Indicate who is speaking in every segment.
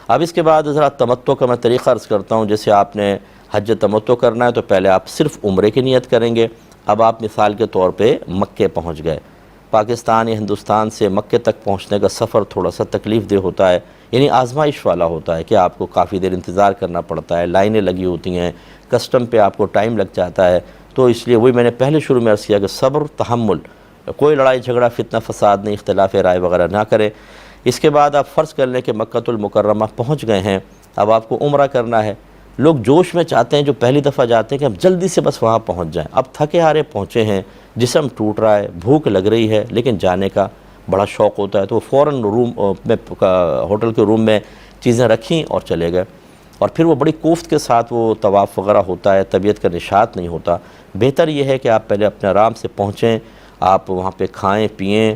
Speaker 1: اب اس کے بعد ذرا تمتع کا میں طریقہ عرض کرتا ہوں. جیسے آپ نے حج تمتع کرنا ہے تو پہلے آپ صرف عمرے کی نیت کریں گے. اب آپ مثال کے طور پہ مکے پہنچ گئے. پاکستان یا ہندوستان سے مکے تک پہنچنے کا سفر تھوڑا سا تکلیف دہ ہوتا ہے، یعنی آزمائش والا ہوتا ہے کہ آپ کو کافی دیر انتظار کرنا پڑتا ہے، لائنیں لگی ہوتی ہیں، کسٹم پہ آپ کو ٹائم لگ جاتا ہے. تو اس لیے وہی میں نے پہلے شروع میں عرض کیا کہ صبر، تحمل، کوئی لڑائی جھگڑا، فتنہ فساد نہیں، اختلاف رائے وغیرہ نہ کریں. اس کے بعد آپ فرض کر لیں کہ مکۃ المکرمہ پہنچ گئے ہیں، اب آپ کو عمرہ کرنا ہے. لوگ جوش میں چاہتے ہیں جو پہلی دفعہ جاتے ہیں کہ اب جلدی سے بس وہاں پہنچ جائیں. اب تھکے ہارے پہنچے ہیں، جسم ٹوٹ رہا ہے، بھوک لگ رہی ہے، لیکن جانے کا بڑا شوق ہوتا ہے، تو وہ فوراً روم میں ہوٹل کے روم میں چیزیں رکھیں اور چلے گئے. اور پھر وہ بڑی کوفت کے ساتھ وہ طواف وغیرہ ہوتا ہے، طبیعت کا نشاط نہیں ہوتا. بہتر یہ ہے کہ آپ پہلے اپنے آرام سے پہنچیں، آپ وہاں پہ کھائیں پئیں،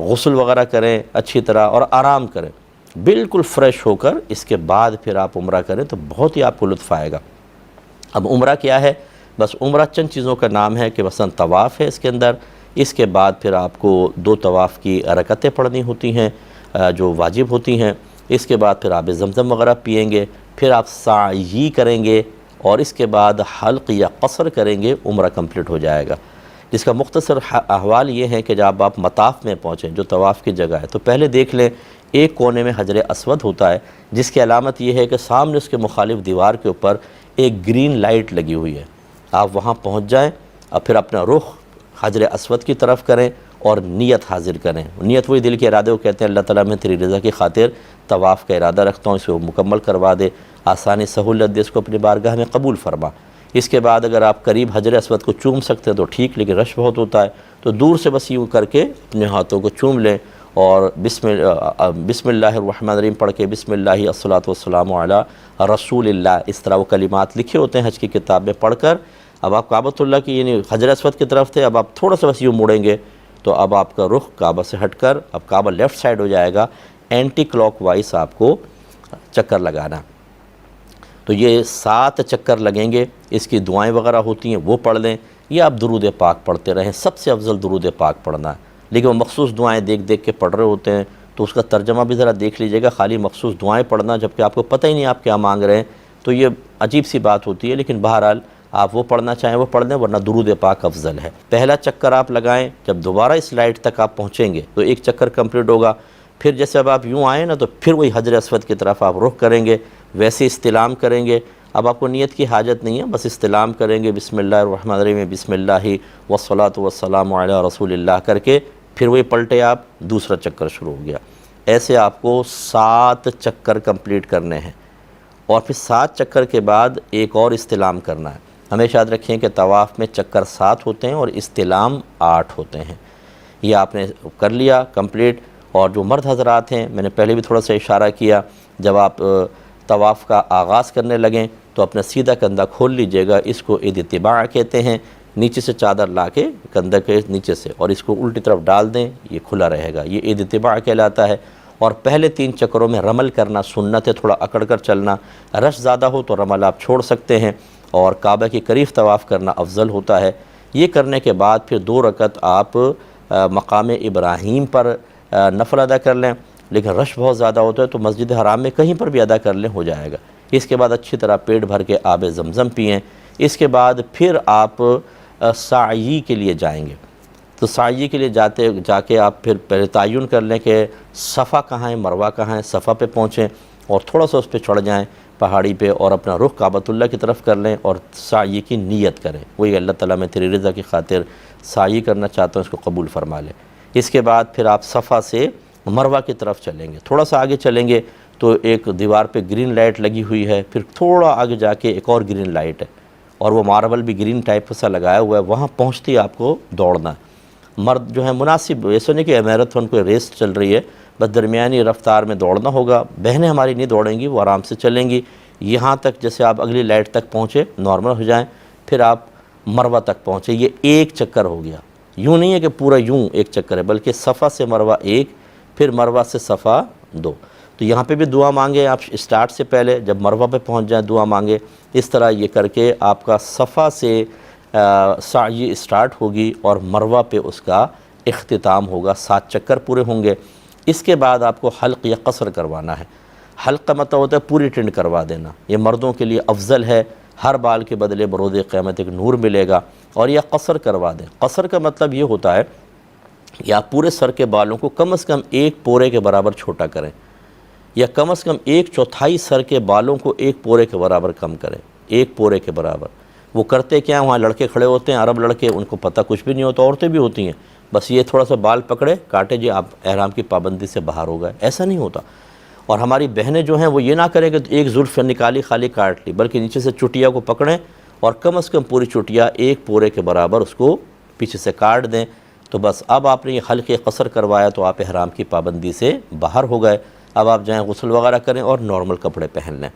Speaker 1: غسل وغیرہ کریں اچھی طرح اور آرام کریں، بالکل فریش ہو کر اس کے بعد پھر آپ عمرہ کریں تو بہت ہی آپ کو لطف آئے گا. اب عمرہ کیا ہے؟ بس عمرہ چند چیزوں کا نام ہے کہ مثلا طواف ہے اس کے اندر. اس کے بعد پھر آپ کو 2 طواف کی رکعتیں پڑھنی ہوتی ہیں جو واجب ہوتی ہیں. اس کے بعد پھر آب زمزم وغیرہ پئیں گے، پھر آپ سعی کریں گے اور اس کے بعد حلق یا قصر کریں گے، عمرہ کمپلیٹ ہو جائے گا. جس کا مختصر احوال یہ ہے کہ جب آپ مطاف میں پہنچیں جو طواف کی جگہ ہے تو پہلے دیکھ لیں ایک کونے میں حجر اسود ہوتا ہے، جس کی علامت یہ ہے کہ سامنے اس کے مخالف دیوار کے اوپر ایک گرین لائٹ لگی ہوئی ہے. آپ وہاں پہنچ جائیں، اب پھر اپنا رخ حجر اسود کی طرف کریں اور نیت حاضر کریں. نیت وہی دل کے ارادے کو کہتے ہیں. اللہ تعالیٰ میں تیری رضا کی خاطر طواف کا ارادہ رکھتا ہوں، اس کو مکمل کروا دے، آسانی سہولت دے، اس کو اپنی بارگاہ میں قبول فرما. اس کے بعد اگر آپ قریب حجر اسود کو چوم سکتے ہیں تو ٹھیک، لیکن رش بہت ہوتا ہے تو دور سے بس یوں کر کے اپنے ہاتھوں کو چوم لیں اور بسم اللہ الرحمن الرحیم پڑھ کے بسم اللہ الصلاۃ والسلام علی رسول اللہ، اس طرح وہ کلمات لکھے ہوتے ہیں حج کی کتاب میں پڑھ کر. اب آپ کعبۃ اللہ کی یعنی حجر اسود کی طرف تھے، اب آپ تھوڑا سا بس یوں مڑیں گے تو اب آپ کا رخ کعبہ سے ہٹ کر اب کعبہ لیفٹ سائڈ ہو جائے گا، اینٹی کلاک وائز آپ کو چکر لگانا. تو یہ 7 چکر لگیں گے. اس کی دعائیں وغیرہ ہوتی ہیں وہ پڑھ لیں، یا آپ درود پاک پڑھتے رہیں. سب سے افضل درود پاک پڑھنا ہے، لیکن وہ مخصوص دعائیں دیکھ دیکھ کے پڑھ رہے ہوتے ہیں تو اس کا ترجمہ بھی ذرا دیکھ لیجئے گا. خالی مخصوص دعائیں پڑھنا جبکہ آپ کو پتہ ہی نہیں آپ کیا مانگ رہے ہیں تو یہ عجیب سی بات ہوتی ہے. لیکن بہرحال آپ وہ پڑھنا چاہیں وہ پڑھ لیں، ورنہ درود پاک افضل ہے. پہلا چکر آپ لگائیں، جب دوبارہ اس لائٹ تک آپ پہنچیں گے تو ایک چکر کمپلیٹ ہوگا. پھر جیسے اب آپ یوں آئیں نا تو پھر وہی حجر اسود کی طرف آپ رخ کریں گے، ویسے استلام کریں گے. اب آپ کو نیت کی حاجت نہیں ہے، بس استلام کریں گے بسم اللہ الرحمن الرحیم، بسم اللہ والصلاۃ والسلام علی رسول اللہ کر کے پھر وہی پلٹے آپ، دوسرا چکر شروع ہو گیا. ایسے آپ کو 7 چکر کمپلیٹ کرنے ہیں اور پھر 7 چکر کے بعد ایک اور استلام کرنا ہے. ہمیشہ یاد رکھیں کہ طواف میں چکر 7 ہوتے ہیں اور استلام 8 ہوتے ہیں. یہ آپ نے کر لیا کمپلیٹ. اور جو مرد حضرات ہیں، میں نے پہلے بھی تھوڑا سا اشارہ کیا، جب آپ طواف کا آغاز کرنے لگیں تو اپنا سیدھا کندھا کھول لیجئے گا. اس کو عید اتباع کہتے ہیں. نیچے سے چادر لا کے کندھے کے نیچے سے اور اس کو الٹی طرف ڈال دیں، یہ کھلا رہے گا. یہ عید اتباع کہلاتا ہے. اور پہلے 3 چکروں میں رمل کرنا سنت ہے، تھوڑا اکڑ کر چلنا. رش زیادہ ہو تو رمل آپ چھوڑ سکتے ہیں اور کعبہ کے قریب طواف کرنا افضل ہوتا ہے. یہ کرنے کے بعد پھر 2 رکعت آپ مقام ابراہیم پر نفل ادا کر لیں. لیکن رش بہت زیادہ ہوتا ہے تو مسجد حرام میں کہیں پر بھی ادا کر لیں، ہو جائے گا. اس کے بعد اچھی طرح پیٹ بھر کے آب زمزم پئیں. اس کے بعد پھر آپ سعی کے لیے جائیں گے. تو سعی کے لیے جا کے آپ پھر پہلے تعین کر لیں کہ صفا کہاں ہے، مروہ کہاں ہے. صفا پہ پہنچیں اور تھوڑا سا اس پہ چڑھ جائیں پہاڑی پہ اور اپنا رخ کعبۃ اللہ کی طرف کر لیں اور سعی کی نیت کریں. وہی اللہ تعالیٰ میں تیری رضا کی خاطر سعی کرنا چاہتا ہوں، اس کو قبول فرما لے. اس کے بعد پھر آپ صفا سے مروہ کی طرف چلیں گے. تھوڑا سا آگے چلیں گے تو ایک دیوار پہ گرین لائٹ لگی ہوئی ہے. پھر تھوڑا آگے جا کے ایک اور گرین لائٹ ہے اور وہ ماربل بھی گرین ٹائپ سا لگایا ہوا ہے. وہاں پہنچتے ہی آپ کو دوڑنا ہے. مرد جو ہے مناسب، ایسا نہیں کہ میراتھن کوئی ریس چل رہی ہے، بس درمیانی رفتار میں دوڑنا ہوگا. بہنیں ہماری نہیں دوڑیں گی، وہ آرام سے چلیں گی. یہاں تک جیسے آپ اگلی لائٹ تک پہنچے نارمل ہو جائیں، پھر آپ مروہ تک پہنچے. یہ ایک چکر ہو گیا. یوں نہیں ہے کہ پورا یوں ایک چکر ہے، بلکہ صفا سے مروہ 1، پھر مروہ سے صفا 2. تو یہاں پہ بھی دعا مانگیں آپ اسٹارٹ سے پہلے، جب مروہ پہ پہنچ جائیں دعا مانگیں. اس طرح یہ کر کے آپ کا صفا سے سعی اسٹارٹ ہوگی اور مروہ پہ اس کا اختتام ہوگا. 7 چکر پورے ہوں گے. اس کے بعد آپ کو حلق یا قصر کروانا ہے. حلق کا مطلب ہوتا ہے پوری ٹنڈ کروا دینا، یہ مردوں کے لیے افضل ہے، ہر بال کے بدلے بروز قیامت ایک نور ملے گا۔ اور یہ قصر کروا دیں، قصر کا مطلب یہ ہوتا ہے کہ آپ پورے سر کے بالوں کو کم از کم 1 پورے کے برابر چھوٹا کریں، یا کم از کم 1/4 سر کے بالوں کو 1 پورے کے برابر کم کریں، 1 پورے کے برابر۔ وہ کرتے کیا، وہاں لڑکے کھڑے ہوتے ہیں عرب لڑکے، ان کو پتہ کچھ بھی نہیں ہوتا، عورتیں بھی ہوتی ہیں، بس یہ تھوڑا سا بال پکڑے کاٹے جی آپ احرام کی پابندی سے باہر ہو گئے، ایسا نہیں ہوتا۔ اور ہماری بہنیں جو ہیں وہ یہ نہ کریں کہ ایک زلف نکالی خالی کاٹ لی، بلکہ نیچے سے چٹیا کو پکڑیں اور کم از کم پوری چٹیا 1 پورے کے برابر اس کو پیچھے سے کاٹ دیں، تو بس اب آپ نے یہ حلق قصر کروایا تو آپ احرام کی پابندی سے باہر ہو گئے۔ اب آپ جائیں غسل وغیرہ کریں اور نارمل کپڑے پہن لیں۔